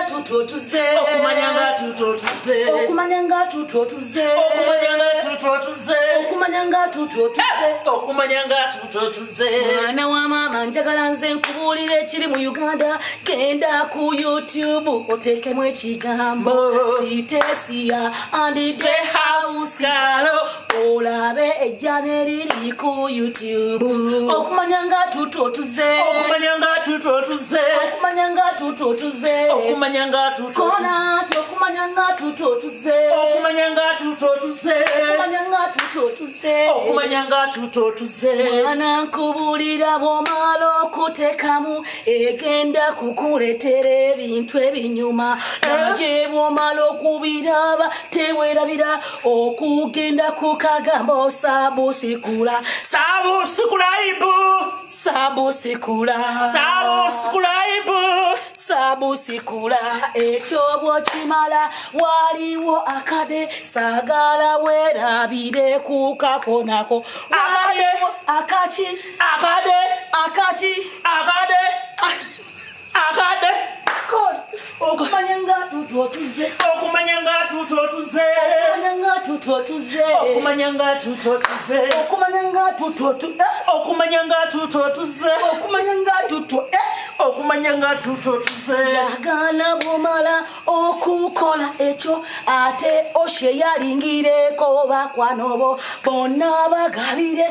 tutotuze okumanyanga tutotuze okumanyanga tutotuze okumanyanga tutotuze okumanyanga tutotuze okumanyanga tutotuze mwana wa mama njagala nze nkubulire ekiri mu Uganda genda ku YouTube otekemu ekigambo Sitesia and the house girl olabe ejjane liri ku YouTube okumanyanga tutotuze okumanyanga tutotuze okumanyanga tutotuze okumanyanga tutotuze kona okumanyanga tutotuze okumanyanga tutotuze okumanyanga tutotuze okumanyanga tutotuze mwana nkubulira bw'omala okutekamu egenda kukuletera ebintu ebinyuma naye bw'omala okubiraba tewerabira okugenda ku kagambo sabusikula sabusikulaibu sabusikula sabusikulaibu sabusikula ekyo bw'okimala waliwo akade saagala weerabire ku kakonako waliwo akaki akade akaki akade akade okumanyanga tutotuze okumanyanga tutotuze okumanyanga tutotuze okumanyanga tutotuze okumanyanga tutotuze okumanyanga tutotuze okumanyanga tutotuze okumanyanga tutotuze njagala bw'omala okukola ekyo ate oshe yalingireko bakwanobo bonna bagabire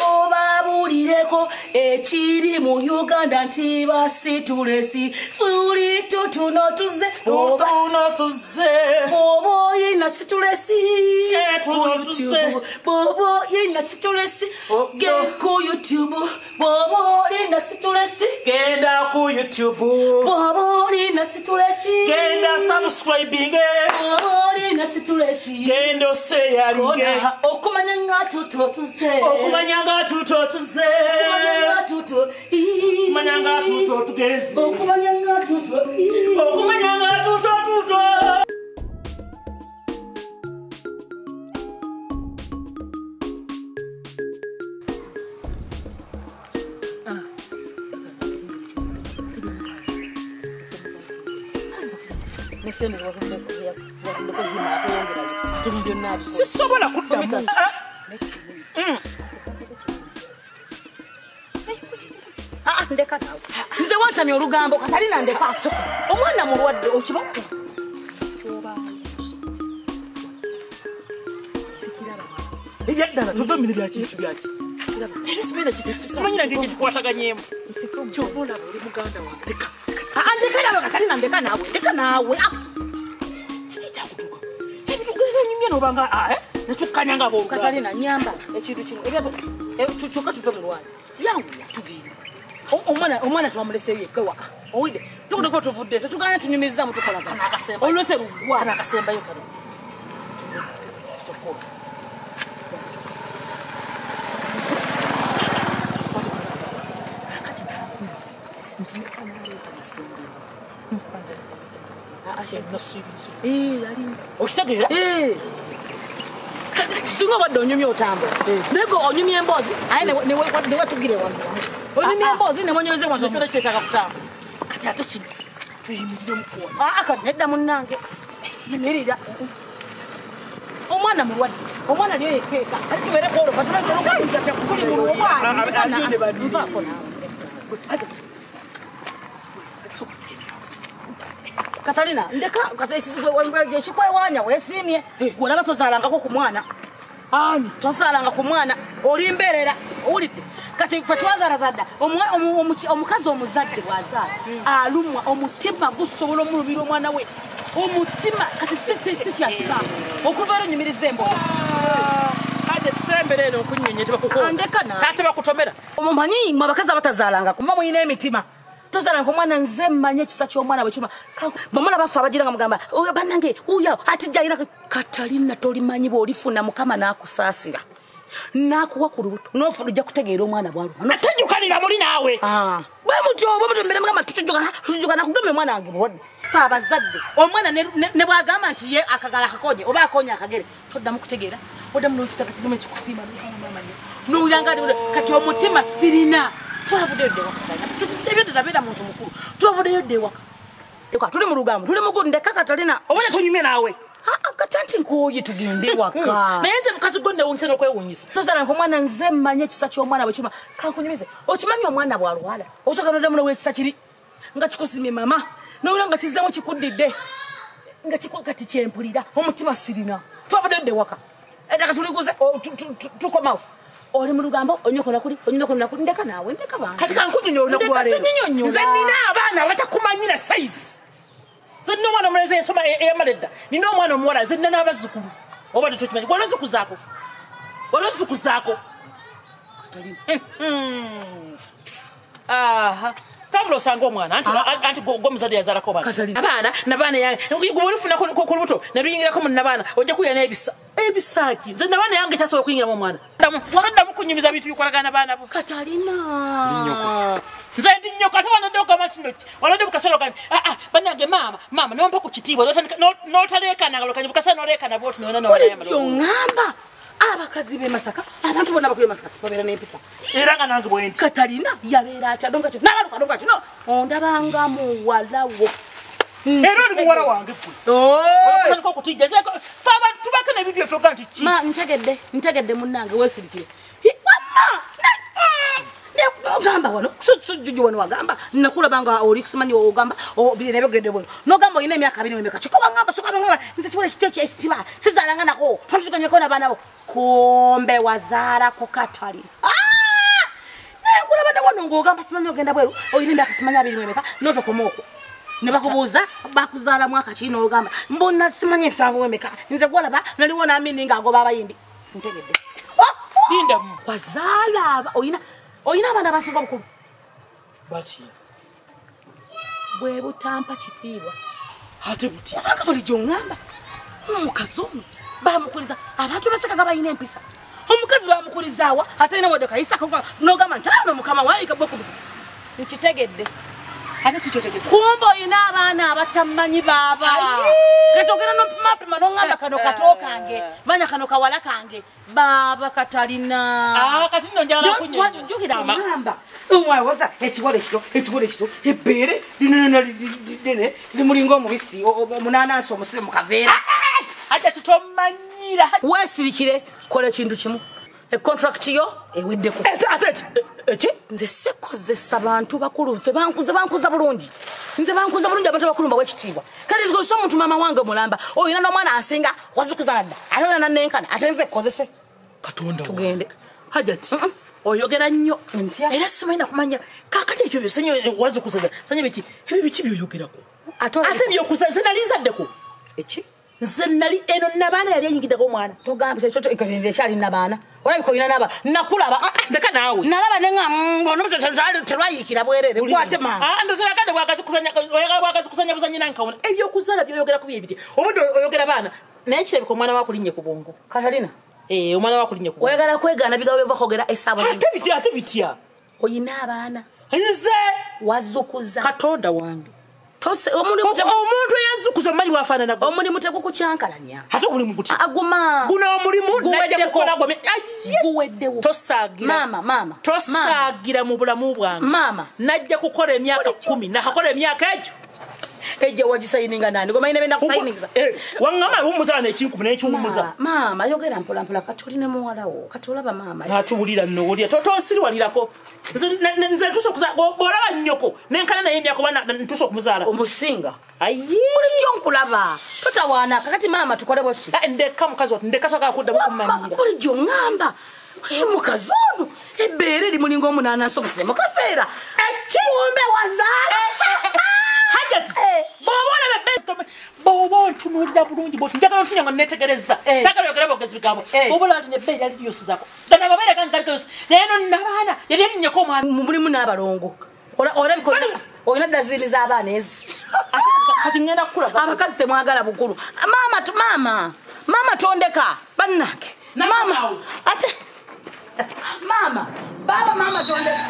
obabulireko ekiri mu Uganda nti basitulesi fuli tutunotuze tutunotuze bobo yina situlesi tutunotuze bobo yina situlesi ge ku YouTube bobo yina situlesi genda ku YouTube bobo yina situlesi genda subscribing bobo yina situlesi genda sharing okumanyanga tutotuze okumanyanga tutotuze okumanyanga tuto okumanyanga tutotugezi okumanyanga tuto okumanyanga tutotuto sisobola kuddamu ndeka nawe nze wantamya olugambo katalina ndeka omwana mulwadde okibakku ebyaddala tuvamire byakintu byaki simanyira ngenge kikwataganyemu kyova olaba oli muganda wange ndeka nawe katalina ndeka nawe kiki kyakutuuka ebitugerenyumye nobanga netukkanyanga booluganda katalina nyamba ekintu kino kyokka tuve mu lwala yawula tugenda omwana twamuleseyo yekka waka owidde tukudeko tuvudde tetuganya tunyumirizamu tukolagana olwete luggwa nakasembayo kano okitegeera singa obadde onyumya otambula naye onyumya emboozi aye newetugire wano onyumya emboozi nemonyereze wano kyetaaga kutambula kati ate kino tuyimirire mukuwa kati nedda munnange yimirira omwana mulwadde omwana liyo yekeeka ati tubeere kwolopa sibaolokaiza kyakutuli mulwaanvaako nawe Katalina ndeka ekikwewanya weesiimye olaba tozaalangako ku mwana ani tozaalanga ku mwana olimbeerera owulidde kati fe twazaalaza dda omukazi omuzadde bw'azaala alumwa omutima gusobola omulubira omwana we omutima kati si kyasa okuva ero nyumiriza embolo ate sembere eno okunyonye ndeka nawe ate bakutomera omumanyi mwe abakazi abatazaalanga kuba muyina emitima tozaalanga omwana nze mmanye ekisa ky'omwana bwe kima bamwana baffe abagira nga mugamba bannange uyo atijja alina Katalina tolimanyi bw'olifuna mukama n'akusaasira n'akuwa ku lubuto n'ofuna ojja kutegeera omwana bwaluma atejjukanira muli naawe bwe mutyo mbere mugamba tutujjukana kugamba omwana wange bulwadde fe abazadde omwana ne bwagamba nti ye akagala akakonye oba akonye akagere toddamu kutegeera oddamu n'okisa katizimu ekikusiima n'owulanga kati omutima sirina twavuddeyo dde waka ebyo terabeera muntu mukulu twavuddeyo dde waka Eka tuli mu lugambo tuli mugundi ndeka Katalina. Obona tonyumye nawe. Katanti nkoye tugende waka. Nayenze mukazi gonde wonse nokwewunyisa. Tozala ngomwana nze mmanye ekisa ky'omwana bwe kima. Kankunyumize. Okimanyi omwana bwalwala. Osoka nodde muno w'ekisa kiri. Nga kikusimye mama. Nowula nga kizzemu kikuddidde. Nga kikwakati kyempulira. Omutima sirina. Twavudde waka. Edaka tuliguze tukomawo. Oli mu lugambo onyokola kuli ndeka naawe ndeka bana. Kati kankunyonyo onakuwale. Nze nina abaana abatakumanyira size. Nze nina omwana omulezi ensoma eyamaleda. Nina omwana omuwala nze nina n'abazzukulu. Oba tokimanyi. Walozikuzaako. Aha. Tabula osanga omwana anti gomuzadde yazaalako abaana nabaana yange gweolifuna ku lubuto ne luyingirako mu nabaana ojja kuya n'ebisaaki nze nabaana yange kyasobola okuyingiramu omwana wagaddamu kunyumiza bintu bikolagana baana bo Katalina nze ndi nnyoko ate wanadde ogamba nti noki wanadde bukasero kandi bannange maama nompa ku kitiibwa n'otaleekana galokanye bukasa n'oleekana bwoti noŋŋamba abakazi b'e Masaka abantu bonna bakulu b'e Masaka babeera n'empisa era nga nange bwe nti Katalina yabeera atya donga kyo n'abaluka kino ondabanga muwalawo era oli muwala wange gwe okutijja abantu tubake n'ebintu byeffe nti ki ntegedde munnange weesirikire ogamba wano sujjuju wano wagamba nakulabanga oli kusimanyi ogamba nebegedde bwe nogamba olina emyaka 2 emeka kikoba ngamba soka ngamba nze kiwole kityo ekitiba sizalanga nako tontukanyeko n'abaana bo kumbe wazaala ku Katalina nengulaba wano ng'ogamba simanyi ogenda bweru olina emyaka simanyi 2 emeka n'otokoma okwo ne bakubuuza bakuzaala mwaka ki n'ogamba mbona simanyi 7 emeka nze gwolaba naliwo n'amini ng'agoba abayindi ntegedde lindamu wazaala oyina abaana abasinga obukulu bati bwe butampa kitiibwa ate buti kubanga bulijjo oŋŋamba omukazi ono bamukuliza abantu baseka nga balina empisa omukazi bamukulizaawa ate ina wadde kayisa nogamba nti ano mukama waayika bwekubisa nkitegedde ate kikyotegedde kumba oyina abaana abatamanyi baaba ketogera nomapima noŋŋamba kano kato kange manya kano kawala kange baba Katalina kati nno njagala kunyonyo njukira ngamba omwawoza ekibole kito ebbeere linene limulinga omubisi omunanansi omusibe mu kaveera ate tutomanyira weesirikire kola ekintu kimu econtract yo eweddeko eki nze sekozesa bantu bakulu nze bankuza bulungi abantu bakulu mbawekitiibwa kati zikozesa omuntu maama wange mulamba oyina n'omwana asinga wazikuza nadda ate olina nannenkana ate nze kozese Katonda tugende hajati oyogera nnyo era simanyi nakumanya kakati ekyo byosenyo wazikuza sanya biki ebyo biki byoyogerako ate byokuza nze nali nzaddeko eki nze nali eno nabaana yali eyingiddeko omwana togamba ekyo nze ekyali nabaana olabika oyina naba nakulaba ndeka naawe nalaba nenga terwayiikira bwerere kwate maama ndosoyagade bwagazikusanya buzanyi nankawona ebyokuzaala byoyogerako byebiti obudde oyogera baana naye kirabika omwana wakulinnye ku bwongo Katalina omwana wakulinnye ku bwongo oyagala kwegaana bigabo byova kogera esaawa ate bitya oyina abaana nze wazukuza Katonda wange omuntu eyazukuza omanyi wafaanana omulimu tegukukyankalanya ate omulimu guti aguma guno omulimu najja kukola guweddewo tosaagira mu bulamu bwange najja kukola emyaka 10 nakakola emyaka egyo ejja wagisayininga nani gomaine benda kusayiniza wangama umuzana ekinkumu n'ekiwumuza maama yogera mpola katuline muwalawo katulaba maama atubulira nno wulira tonsiriwalirako nze ntuso kuza bolaba nnyoko nenkana naye emyaka bana ntuso okumuzaala omusinga ayi bulijjo nkulaba totawaana kakati maama tukole bweki ndeka mukazi watu ndeka takakuddamu kumanyira bulijjo ngamba mukazi ono ebbeere limulinga omunanansi omusire mukafeera ekiwumbe wazaala hajati bobo ntunulira bulungi boti njagala ntunya nga netegereza sagala yogera bogezi bigabo bobo lati ne bbeera liti yose zako dana babere kan galiko yose neno nabaana yali nnyeko omwana mulimu n'abalongo olabiko oyina dazini z'abaana ezi kati ngenda kukulaga abakazi temwagala bukulu maama tondeka bannange maama ate maama baba maama tondeka